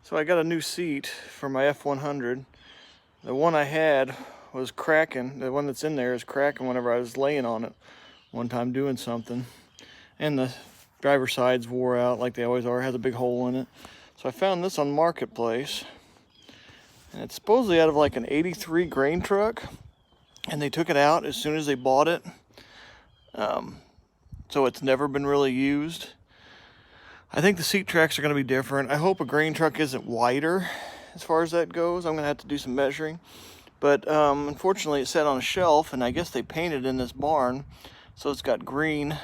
So I got a new seat for my F100. The one I had was cracking. The one that's in there is cracking whenever I was laying on it one time doing something. And the driver's sides wore out like they always are, has a big hole in it. So I found this on Marketplace. And it's supposedly out of like an 83 grain truck. And they took it out as soon as they bought it. So it's never been really used. I think the seat tracks are going to be different. I hope a grain truck isn't wider as far as that goes. I'm going to have to do some measuring. But unfortunately it sat on a shelf, and I guess they painted in this barn. So it's got green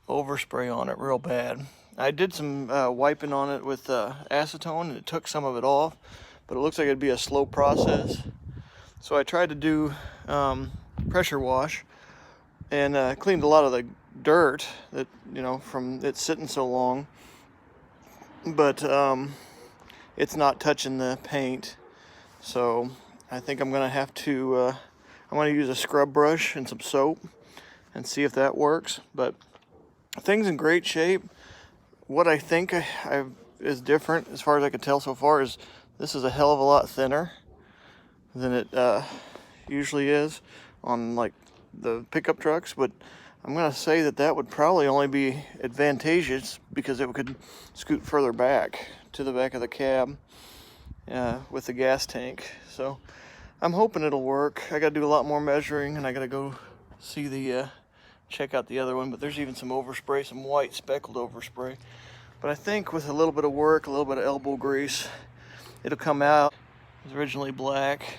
overspray on it real bad. I did some wiping on it with acetone, and it took some of it off. But it looks like it'd be a slow process. So I tried to do pressure wash and cleaned a lot of the dirt that, you know, from it sitting so long, but it's not touching the paint. So I think I'm gonna have to I'm gonna use a scrub brush and some soap and see if that works. But things in great shape. What I think is different, as far as I can tell so far, is this is a hell of a lot thinner than it usually is on like the pickup trucks. But I'm going to say that would probably only be advantageous because it could scoot further back to the back of the cab with the gas tank. So I'm hoping it'll work. I got to do a lot more measuring, and I got to go see check out the other one. But there's even some overspray, some white speckled overspray. But I think with a little bit of work, a little bit of elbow grease, it'll come out. It was originally black.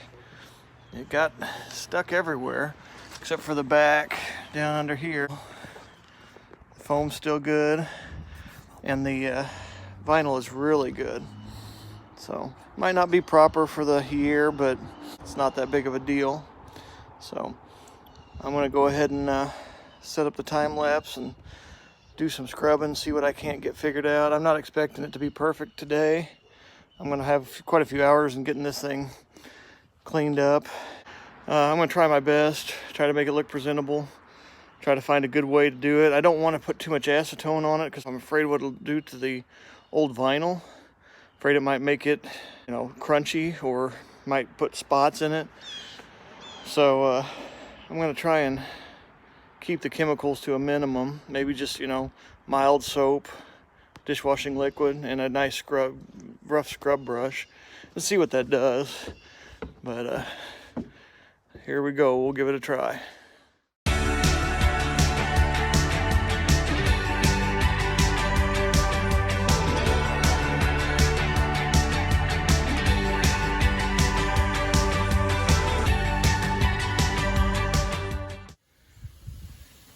It got stuck everywhere except for the back down under here. The foam's still good, and the vinyl is really good. So might not be proper for the year, but it's not that big of a deal. So I'm gonna go ahead and set up the time lapse and do some scrubbing, see what I can't get figured out. I'm not expecting it to be perfect today. I'm gonna have quite a few hours in getting this thing cleaned up. I'm going to try my best, try to make it look presentable, try to find a good way to do it. I don't want to put too much acetone on it because I'm afraid what it'll do to the old vinyl. Afraid it might make it, you know, crunchy, or might put spots in it. So I'm going to try and keep the chemicals to a minimum. Maybe just, you know, mild soap, dishwashing liquid, and a nice rough scrub brush. Let's see what that does. But here we go, we'll give it a try.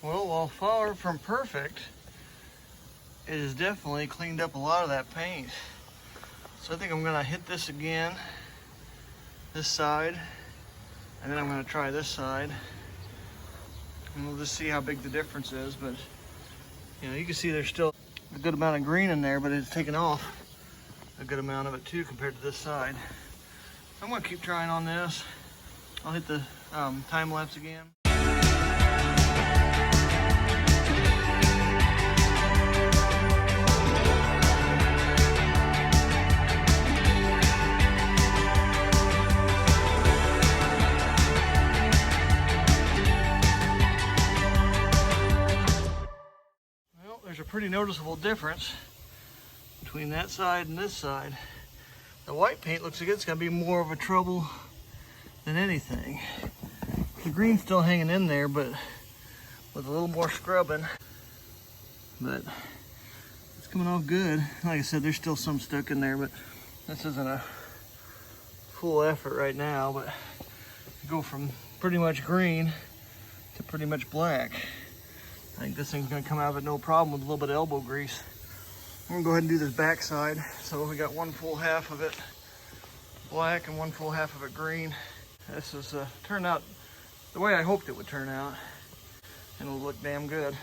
Well, while far from perfect, it has definitely cleaned up a lot of that paint. So I think I'm gonna hit this again, this side, and then I'm going to try this side, and we'll just see how big the difference is. But you know, you can see there's still a good amount of green in there, but it's taken off a good amount of it too compared to this side. I'm going to keep trying on this. I'll hit the time lapse again. There's a pretty noticeable difference between that side and this side. The white paint looks like it's going to be more of a trouble than anything. The green's still hanging in there, but with a little more scrubbing. But it's coming off good. Like I said, there's still some stuck in there, but this isn't a full effort right now. But go from pretty much green to pretty much black. I think this thing's gonna come out of it no problem with a little bit of elbow grease. I'm gonna go ahead and do this back side. So we got one full half of it black and one full half of it green. This has turned out the way I hoped it would turn out, and it'll look damn good.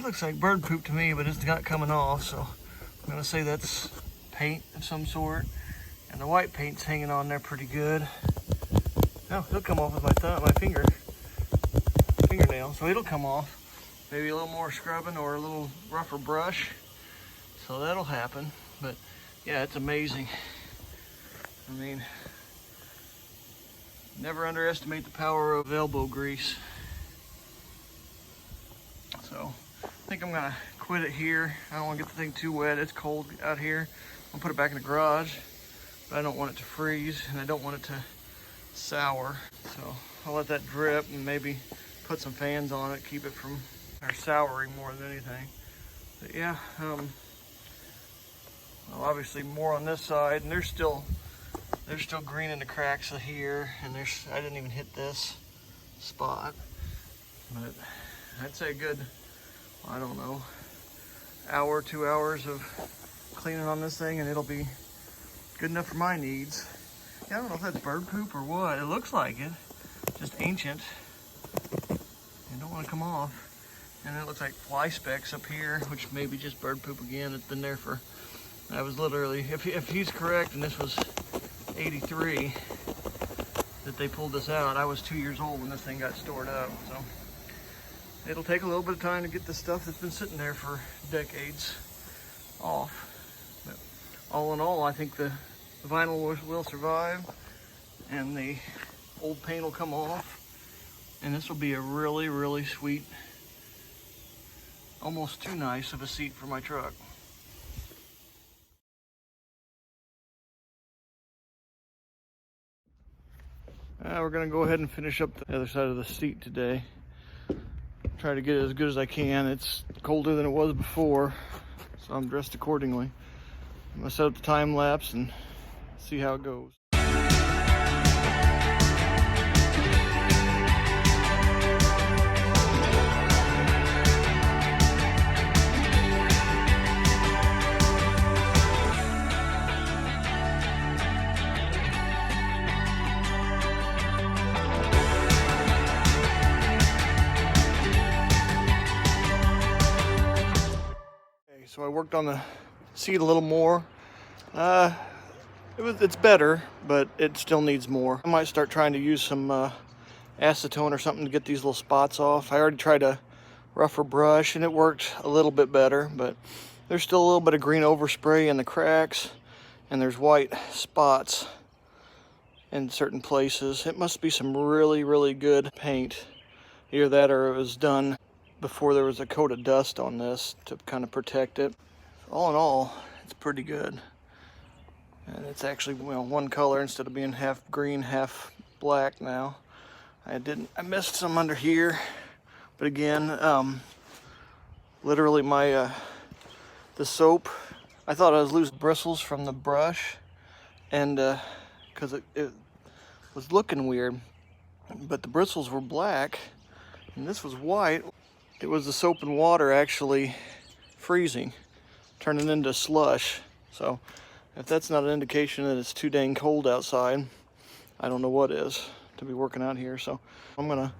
That looks like bird poop to me, but it's not coming off, so I'm gonna say that's paint of some sort. And the white paint's hanging on there pretty good. Oh, it'll come off with my fingernail, so it'll come off. Maybe a little more scrubbing or a little rougher brush, so that'll happen. But yeah, it's amazing. I mean, never underestimate the power of elbow grease. So I think I'm gonna quit it here. I don't want to get the thing too wet. It's cold out here. I'll put it back in the garage, but I don't want it to freeze and I don't want it to sour. So I'll let that drip and maybe put some fans on it, keep it from souring more than anything. But yeah, well, obviously more on this side, and there's still green in the cracks of here, and I didn't even hit this spot. But I'd say a good, I don't know, hour, 2 hours of cleaning on this thing and it'll be good enough for my needs. Yeah, I don't know if that's bird poop or what. It looks like it, just ancient. You don't want to come off. And it looks like fly specks up here, which may be just bird poop again. It's been there for, I was literally, if he's correct and this was 83 that they pulled this out, I was 2 years old when this thing got stored up. So it'll take a little bit of time to get the stuff that's been sitting there for decades off. But all in all, I think the vinyl will survive and the old paint will come off. And this will be a really, really sweet, almost too nice of a seat for my truck. We're gonna go ahead and finish up the other side of the seat today. Try to get it as good as I can. It's colder than it was before, so I'm dressed accordingly. I'm gonna set up the time lapse and see how it goes. So I worked on the seat a little more. It's better, but it still needs more. I might start trying to use some acetone or something to get these little spots off. I already tried a rougher brush and it worked a little bit better, but there's still a little bit of green overspray in the cracks and there's white spots in certain places. It must be some really, really good paint. Either that or it was done before there was a coat of dust on this to kind of protect it. All in all, it's pretty good. And it's actually, well, one color instead of being half green, half black now. I missed some under here, but again, literally the soap, I thought I was losing bristles from the brush, and because it was looking weird, but the bristles were black and this was white. It was the soap and water actually freezing, turning into slush. So if that's not an indication that it's too dang cold outside, I don't know what is to be working out here. So I'm gonna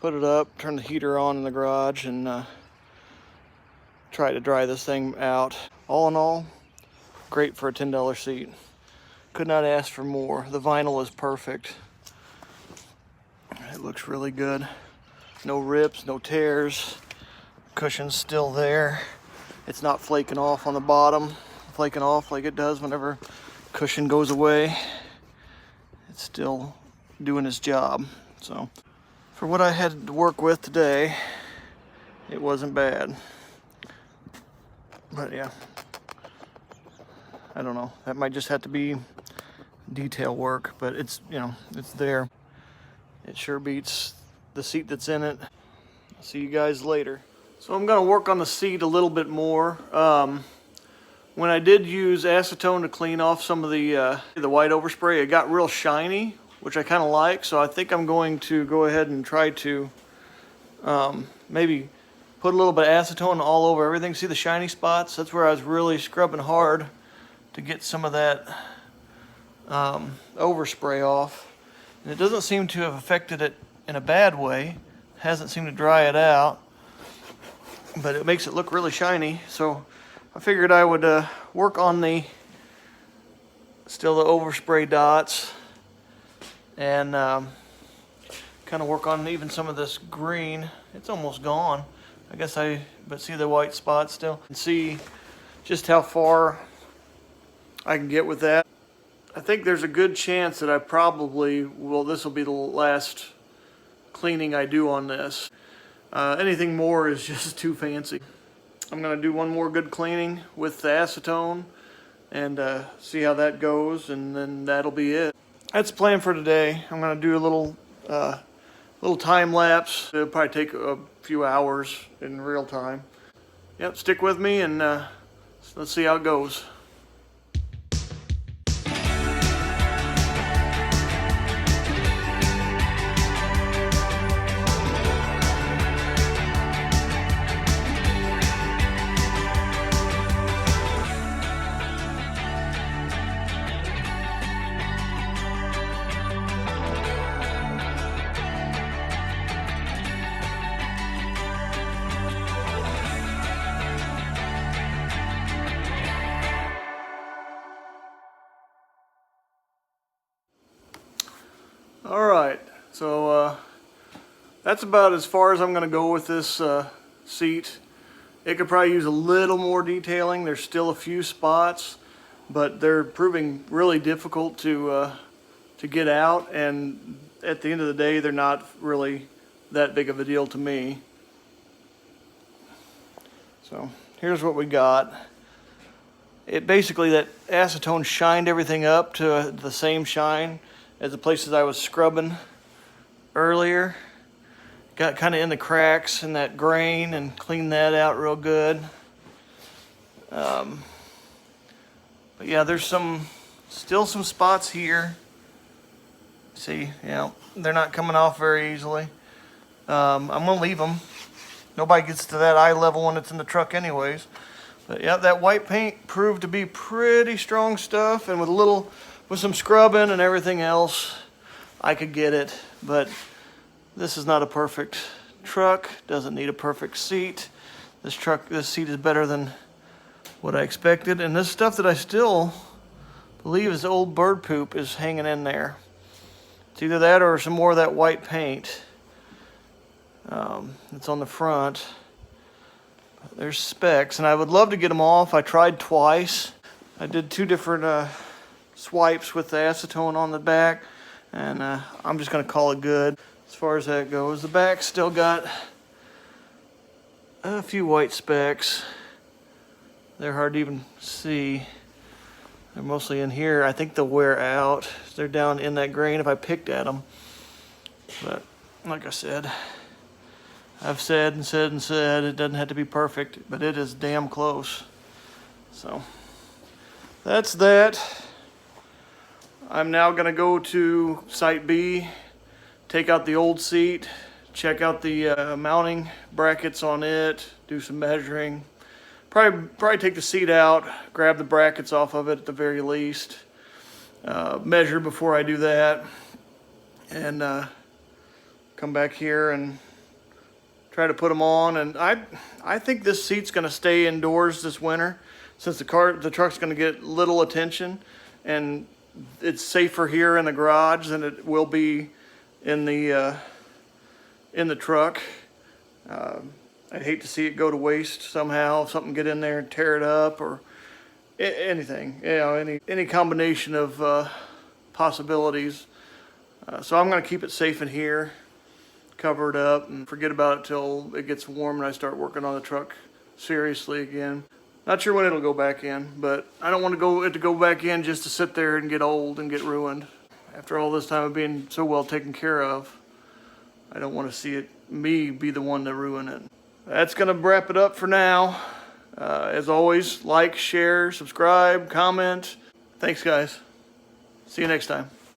put it up, turn the heater on in the garage, and try to dry this thing out. All in all, great for a $10 seat. Could not ask for more. The vinyl is perfect. It looks really good. No rips, no tears. Cushion's still there. It's not flaking off on the bottom, flaking off like it does whenever cushion goes away. It's still doing its job. So for what I had to work with today, it wasn't bad. But yeah, I don't know. That might just have to be detail work, but it's, you know, it's there. It sure beats the seat that's in it. I'll see you guys later. So I'm gonna work on the seat a little bit more. When I did use acetone to clean off some of the white overspray, it got real shiny, which I kind of like. So I think I'm going to go ahead and try to maybe put a little bit of acetone all over everything. See the shiny spots? That's where I was really scrubbing hard to get some of that overspray off. And it doesn't seem to have affected it in a bad way. It hasn't seemed to dry it out. but it makes it look really shiny. So I figured I would work on still the overspray dots, and kind of work on even some of this green. It's almost gone. I guess but see the white spots still? And see just how far I can get with that. I think there's a good chance that this will be the last cleaning I do on this. Anything more is just too fancy. I'm gonna do one more good cleaning with the acetone and see how that goes, and then that'll be it. That's the plan for today. I'm gonna do a little time lapse. It'll probably take a few hours in real time. Yep, stick with me and let's see how it goes. Alright, so that's about as far as I'm going to go with this seat. It could probably use a little more detailing. There's still a few spots, but they're proving really difficult to get out, and at the end of the day they're not really that big of a deal to me. So here's what we got. It basically, that acetone shined everything up to the same shine as the places I was scrubbing earlier. Got kind of in the cracks and that grain and cleaned that out real good. But yeah, there's still some spots here. See, they're not coming off very easily. I'm gonna leave them. Nobody gets to that eye level when it's in the truck anyways. But yeah, that white paint proved to be pretty strong stuff, and with some scrubbing and everything else, I could get it. But this is not a perfect truck, doesn't need a perfect seat. This seat is better than what I expected, and this stuff that I still believe is old bird poop is hanging in there. It's either that or some more of that white paint. It's on the front. There's specks, and I would love to get them off. I tried twice. I did 2 different swipes with the acetone on the back, and I'm just going to call it good as far as that goes. The back still got a few white specks. They're hard to even see. They're mostly in here. I think they'll wear out. They're down in that grain if I picked at them. But like I said, I've said and said and said it doesn't have to be perfect, but it is damn close. So that's that. I'm now going to go to Site B, take out the old seat, check out the mounting brackets on it, do some measuring. Probably take the seat out, grab the brackets off of it at the very least, measure before I do that, and come back here and try to put them on. And I think this seat's going to stay indoors this winter, since the truck's going to get little attention, and it's safer here in the garage than it will be in the truck. I'd hate to see it go to waste somehow, something get in there and tear it up, or anything, any combination of possibilities. So I'm going to keep it safe in here, cover it up, and forget about it till it gets warm and I start working on the truck seriously again. Not sure when it'll go back in, but I don't want it to go back in just to sit there and get old and get ruined. After all this time of being so well taken care of, I don't want to see me be the one to ruin it. That's going to wrap it up for now. As always, like, share, subscribe, comment. Thanks, guys. See you next time.